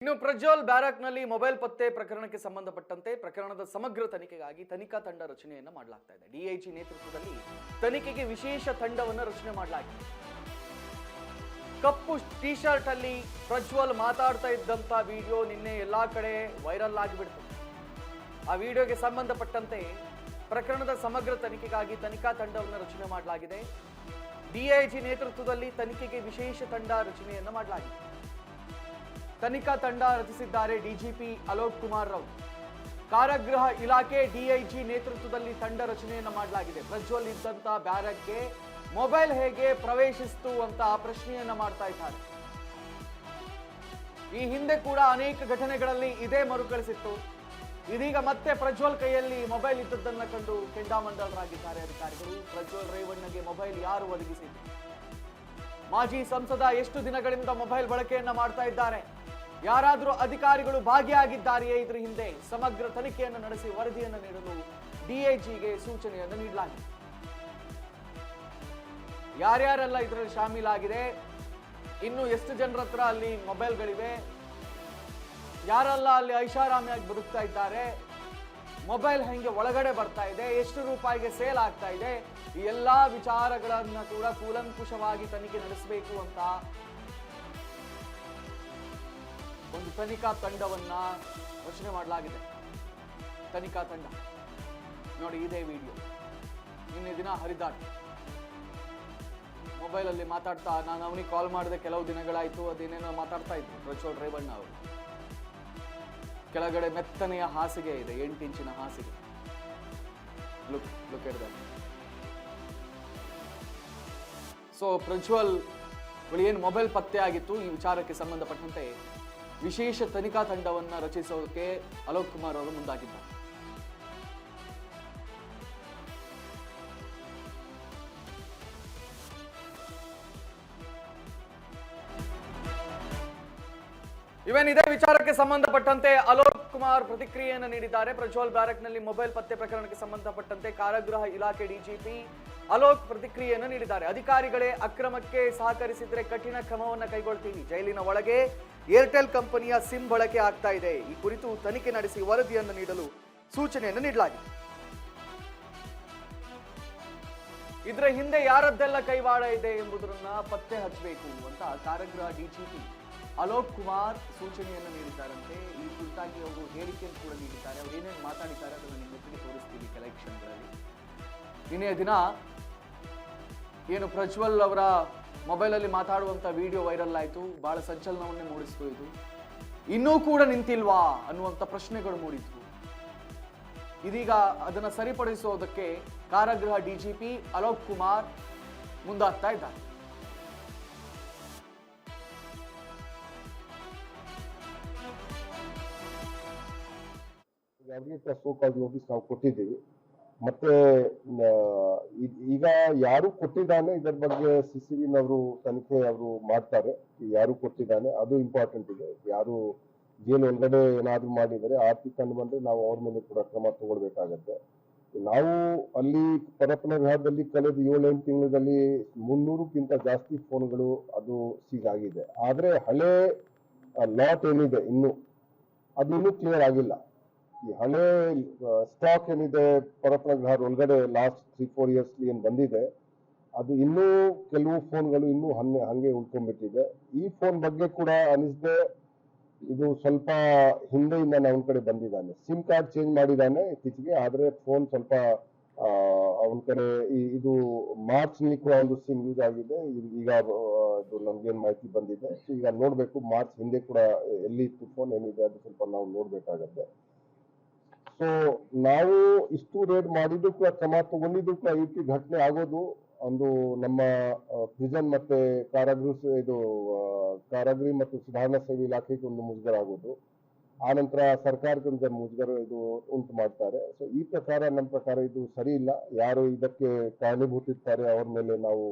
ಇನ್ನು ಪ್ರಜ್ವಲ್ ಬ್ಯಾರಕ್ನಲ್ಲಿ ಮೊಬೈಲ್ ಪತ್ತೆ ಪ್ರಕರಣಕ್ಕೆ ಸಂಬಂಧಪಟ್ಟಂತೆ ಪ್ರಕರಣದ ಸಮಗ್ರ ತನಿಖೆಗಾಗಿ ತನಿಖಾ ತಂಡ ರಚನೆಯನ್ನ ಮಾಡಲಾಗ್ತಾ ಇದೆ. ಡಿಐಜಿ ನೇತೃತ್ವದಲ್ಲಿ ತನಿಖೆಗೆ ವಿಶೇಷ ತಂಡವನ್ನು ರಚನೆ ಮಾಡಲಾಗಿದೆ. ಕಪ್ಪು ಟಿ ಶರ್ಟ್ ಅಲ್ಲಿ ಪ್ರಜ್ವಲ್ ಮಾತಾಡ್ತಾ ಇದ್ದಂತ ವಿಡಿಯೋ ನಿನ್ನೆ ಎಲ್ಲಾ ಕಡೆ ವೈರಲ್ ಆಗಿಬಿಡ್ತು. ಆ ವಿಡಿಯೋಗೆ ಸಂಬಂಧಪಟ್ಟಂತೆ ಪ್ರಕರಣದ ಸಮಗ್ರ ತನಿಖೆಗಾಗಿ ತನಿಖಾ ತಂಡವನ್ನು ರಚನೆ ಮಾಡಲಾಗಿದೆ. ಡಿಐಜಿ ನೇತೃತ್ವದಲ್ಲಿ ತನಿಖೆಗೆ ವಿಶೇಷ ತಂಡ ರಚನೆಯನ್ನ ಮಾಡಲಾಗಿದೆ. ತನಿಖಾ ತಂಡ ರಚಿಸಿದ್ದಾರೆ ಡಿಜಿಪಿ ಅಲೋಕ್ ಕುಮಾರ್ ರಾವ್. ಕಾರಾಗೃಹ ಇಲಾಖೆ ಡಿಐಜಿ ನೇತೃತ್ವದಲ್ಲಿ ತಂಡ ರಚನೆಯನ್ನ ಮಾಡಲಾಗಿದೆ. ಪ್ರಜ್ವಲ್ ಇದ್ದಂತ ಬ್ಯಾರಕ್ಗೆ ಮೊಬೈಲ್ ಹೇಗೆ ಪ್ರವೇಶಿಸಿತು ಅಂತ ಪ್ರಶ್ನೆಯನ್ನ ಮಾಡ್ತಾ ಇದ್ದಾರೆ. ಈ ಹಿಂದೆ ಕೂಡ ಅನೇಕ ಘಟನೆಗಳಲ್ಲಿ ಇದೇ ಮರುಕಳಿಸಿತ್ತು. ಇದೀಗ ಮತ್ತೆ ಪ್ರಜ್ವಲ್ ಕೈಯಲ್ಲಿ ಮೊಬೈಲ್ ಇದ್ದದ್ದನ್ನ ಕಂಡು ಕೆಂಡಾಮಂಡಲರಾಗಿದ್ದಾರೆ ಅಧಿಕಾರಿಗಳು. ಪ್ರಜ್ವಲ್ ರೇವಣ್ಣಗೆ ಮೊಬೈಲ್ ಯಾರು ಒದಗಿಸಿದ್ರು? ಮಾಜಿ ಸಂಸದ ಎಷ್ಟು ದಿನಗಳಿಂದ ಮೊಬೈಲ್ ಬಳಕೆಯನ್ನ ಮಾಡ್ತಾ ಇದ್ದಾರೆ? ಯಾರಾದರೂ ಅಧಿಕಾರಿಗಳು ಭಾಗಿಯಾಗಿದ್ದಾರೆಯೇ? ಇದರ ಹಿಂದೆ ಸಮಗ್ರ ತನಿಖೆಯನ್ನು ನಡೆಸಿ ವರದಿಯನ್ನು ನೀಡಲು ಡಿಐಜಿಗೆ ಸೂಚನೆಯನ್ನು ನೀಡಲಾಗಿದೆ. ಯಾರ್ಯಾರೆಲ್ಲ ಇದರಲ್ಲಿ ಶಾಮೀಲಾಗಿದೆ, ಇನ್ನು ಎಷ್ಟು ಜನರ ಹತ್ರ ಅಲ್ಲಿ ಮೊಬೈಲ್ಗಳಿವೆ, ಯಾರೆಲ್ಲ ಅಲ್ಲಿ ಐಷಾರಾಮಿಯಾಗಿ ಬದುಕ್ತಾ ಇದ್ದಾರೆ, ಮೊಬೈಲ್ ಹೆಂಗೆ ಒಳಗಡೆ ಬರ್ತಾ ಇದೆ, ಎಷ್ಟು ರೂಪಾಯಿಗೆ ಸೇಲ್ ಆಗ್ತಾ ಇದೆ, ಈ ಎಲ್ಲಾ ವಿಚಾರಗಳನ್ನ ಕೂಡ ಕೂಲಂಕುಷವಾಗಿ ತನಿಖೆ ನಡೆಸಬೇಕು ಅಂತ ಒಂದು ತನಿಖಾ ತಂಡವನ್ನ ರಚನೆ ಮಾಡಲಾಗಿದೆ. ತನಿಖಾ ತಂಡ ನೋಡಿ, ಇದೇ ವಿಡಿಯೋ ನಿನ್ನೆ ದಿನ ಹರಿದಾಟ. ಮೊಬೈಲ್ ಅಲ್ಲಿ ಮಾತಾಡ್ತಾ, ನಾನು ಅವನಿಗೆ ಕಾಲ್ ಮಾಡಿದೆ ಕೆಲವು ದಿನಗಳಾಯ್ತು, ಅದೇನೇನೋ ಮಾತಾಡ್ತಾ ಇದ್ರು ಪ್ರಜ್ವಲ್ ರೇವಣ್ಣ ಅವರು. ಕೆಳಗಡೆ ಮೆತ್ತನೆಯ ಹಾಸಿಗೆ ಇದೆ, 8 ಇಂಚಿನ ಹಾಸಿಗೆ. Look at that. So Prajwal ಏನು ಮೊಬೈಲ್ ಪತ್ತೆ ಆಗಿತ್ತು, ಈ ವಿಚಾರಕ್ಕೆ ಸಂಬಂಧಪಟ್ಟಂತೆ ವಿಶೇಷ ತನಿಖಾ ತಂಡವನ್ನು ರಚಿಸೋಕೆ ಅಲೋಕ್ ಕುಮಾರ್ ಅವರು ಮುಂದಾಗಿದ್ದಾರೆ. ಇದೇ ವಿಚಾರಕ್ಕೆ ಸಂಬಂಧಪಟ್ಟಂತೆ ಅಲೋಕ್ ಕುಮಾರ್ ಪ್ರತಿಕ್ರಿಯೆಯನ್ನು ನೀಡಿದ್ದಾರೆ. ಪ್ರಜ್ವಲ್ ಬ್ಯಾರಕ್ನಲ್ಲಿ ಮೊಬೈಲ್ ಪತ್ತೆ ಪ್ರಕರಣಕ್ಕೆ ಸಂಬಂಧಪಟ್ಟಂತೆ ಕಾರಾಗೃಹ ಇಲಾಖೆ ಡಿಜಿಪಿ ಅಲೋಕ್ ಪ್ರತಿಕ್ರಿಯೆಯನ್ನು ನೀಡಿದ್ದಾರೆ. ಅಧಿಕಾರಿಗಳೇ ಅಕ್ರಮಕ್ಕೆ ಸಹಕರಿಸಿದ್ರೆ ಕಠಿಣ ಕ್ರಮವನ್ನು ಕೈಗೊಳ್ತೀವಿ. ಜೈಲಿನ ಒಳಗೆ ಏರ್ಟೆಲ್ ಕಂಪನಿಯ ಸಿಮ್ ಬಳಕೆ ಆಗ್ತಾ ಇದೆ. ಈ ಕುರಿತು ತನಿಖೆ ನಡೆಸಿ ವರದಿಯನ್ನು ನೀಡಲು ಸೂಚನೆಯನ್ನು ನೀಡಲಾಗಿದೆ. ಇದರ ಹಿಂದೆ ಯಾರದ್ದೆಲ್ಲ ಕೈವಾಡ ಇದೆ ಎಂಬುದನ್ನ ಪತ್ತೆ ಹಚ್ಚಬೇಕು ಅಂತ ಕಾರಾಗೃಹ ಡಿಜಿಪಿ ಅಲೋಕ್ ಕುಮಾರ್ ಸೂಚನೆಯನ್ನು ನೀಡಿದ್ದಾರಂತೆ. ಈ ಕುರಿತಾಗಿ ಅವರು ಹೇಳಿಕೆಯನ್ನು ಕೂಡ ನೀಡಿದ್ದಾರೆ. ಅವರು ಏನೇನು ಮಾತಾಡಿದ್ದಾರೆ ಅದನ್ನು ನಿಮಗೆ ತೋರಿಸ್ತೀವಿ ಕೆಲ ಕ್ಷಣಗಳಲ್ಲಿ. ನಿನ್ನೆ ದಿನ ಏನು ಪ್ರಜ್ವಲ್ ಅವರ ಮೊಬೈಲಲ್ಲಿ ಮಾತಾಡುವಂಥ ವಿಡಿಯೋ ವೈರಲ್ ಆಯಿತು, ಬಹಳ ಸಂಚಲನವನ್ನೇ ಮೂಡಿಸ್ತು. ಇದು ಇನ್ನೂ ಕೂಡ ನಿಂತಿಲ್ವಾ ಅನ್ನುವಂಥ ಪ್ರಶ್ನೆಗಳು ಮೂಡಿದ್ವು. ಇದೀಗ ಅದನ್ನು ಸರಿಪಡಿಸೋದಕ್ಕೆ ಕಾರಾಗೃಹ ಡಿಜಿಪಿ ಅಲೋಕ್ ಕುಮಾರ್ ಮುಂದಾಗ್ತಾ ಇದ್ದಾರೆ. ನೋಟಿಸ್ ನಾವು ಕೊಟ್ಟಿದ್ದೀವಿ. ಮತ್ತೆ ಈಗ ಯಾರು ಕೊಟ್ಟಿದ್ದಾನೆ ಇದರ ಬಗ್ಗೆ ಸಿಸಿಬಿನವರು ತನಿಖೆ ಅವರು ಮಾಡ್ತಾರೆ. ಯಾರು ಕೊಟ್ಟಿದ್ದಾನೆ ಅದು ಇಂಪಾರ್ಟೆಂಟ್ ಇದೆ. ಯಾರು ಜೈಲು ಒಳಗಡೆ ಏನಾದ್ರು ಮಾಡಿದರೆ ಆರ್ತಿ ಕಂಡು ಬಂದ್ರೆ ನಾವು ಅವ್ರ ಮೇಲೆ ಕೂಡ ಕ್ರಮ ತಗೊಳ್ಬೇಕಾಗತ್ತೆ. ನಾವು ಅಲ್ಲಿ ಪರಪ್ಪನಗರದಲ್ಲಿ ಕಳೆದ 7-8 ತಿಂಗಳಲ್ಲಿ 300ಕ್ಕಿಂತ ಜಾಸ್ತಿ ಫೋನ್ಗಳು ಅದು ಸೀಸ್ ಆಗಿದೆ. ಆದ್ರೆ ಹಳೆ ಲಾಟ್ ಏನಿದೆ ಅದು ಇನ್ನೂ ಕ್ಲಿಯರ್ ಆಗಿಲ್ಲ. ಈ ಹಳೆ ಸ್ಟಾಕ್ ಏನಿದೆ ಪರಪ್ಪನಗರ ಒಳಗಡೆ ಲಾಸ್ಟ್ 3-4 ಇಯರ್ಸ್ ಏನ್ ಬಂದಿದೆ, ಅದು ಇನ್ನೂ ಕೆಲವು ಫೋನ್ಗಳು ಇನ್ನೂ ಹಂಗೆ ಉಳ್ಕೊಂಡ್ಬಿಟ್ಟಿದೆ. ಈ ಫೋನ್ ಬಗ್ಗೆ ಕೂಡ ಅನಿಸ್ದೆ ಇದು ಸ್ವಲ್ಪ ಹಿಂದೆಯಿಂದ ಅವನ ಕಡೆ ಬಂದಿದ್ದಾನೆ. ಸಿಮ್ ಕಾರ್ಡ್ ಚೇಂಜ್ ಮಾಡಿದ್ದಾನೆ ಇತ್ತೀಚೆಗೆ, ಆದ್ರೆ ಫೋನ್ ಸ್ವಲ್ಪ ಅವನ ಕಡೆ ಇದು ಮಾರ್ಚ್ ನಲ್ಲಿ ಕೂಡ ಒಂದು ಸಿಮ್ ಯೂಸ್ ಆಗಿದೆ. ಈಗ ಅದು ನಮ್ಗೇನ್ ಮಾಹಿತಿ ಬಂದಿದೆ. ಈಗ ನೋಡ್ಬೇಕು ಮಾರ್ಚ್ ಹಿಂದೆ ಕೂಡ ಎಲ್ಲಿ ಇತ್ತು ಫೋನ್ ಏನಿದೆ ಅದು ಸ್ವಲ್ಪ ನಾವು ನೋಡ್ಬೇಕಾಗತ್ತೆ. ಸೊ ನಾವು ಇಷ್ಟು ರೇಡ್ ಮಾಡಿದ್ದು ಕೂಡ ಕ್ರಮ ತಗೊಂಡಿದ್ದು ಕೂಡ ಈ ರೀತಿ ಘಟನೆ ಆಗೋದು ಒಂದು ನಮ್ಮ ಪ್ರಿಸನ್ ಮತ್ತೆ ಕಾರಾಗೃಹ ಮತ್ತು ಸುಧಾರಣಾ ಸೇವೆ ಇಲಾಖೆಗೆ ಒಂದು ಮುಜುಗರ ಆಗೋದು, ಆ ನಂತರ ಸರ್ಕಾರಕ್ಕೆ ಒಂದು ಮುಜುಗರ ಇದು ಉಂಟು ಮಾಡ್ತಾರೆ. ಸೊ ಈ ಪ್ರಕಾರ ನಮ್ಮ ಪ್ರಕಾರ ಇದು ಸರಿ ಇಲ್ಲ. ಯಾರು ಇದಕ್ಕೆ ಕಾರಣೀಭೂತಿರ್ತಾರೆ ಅವ್ರ ಮೇಲೆ ನಾವು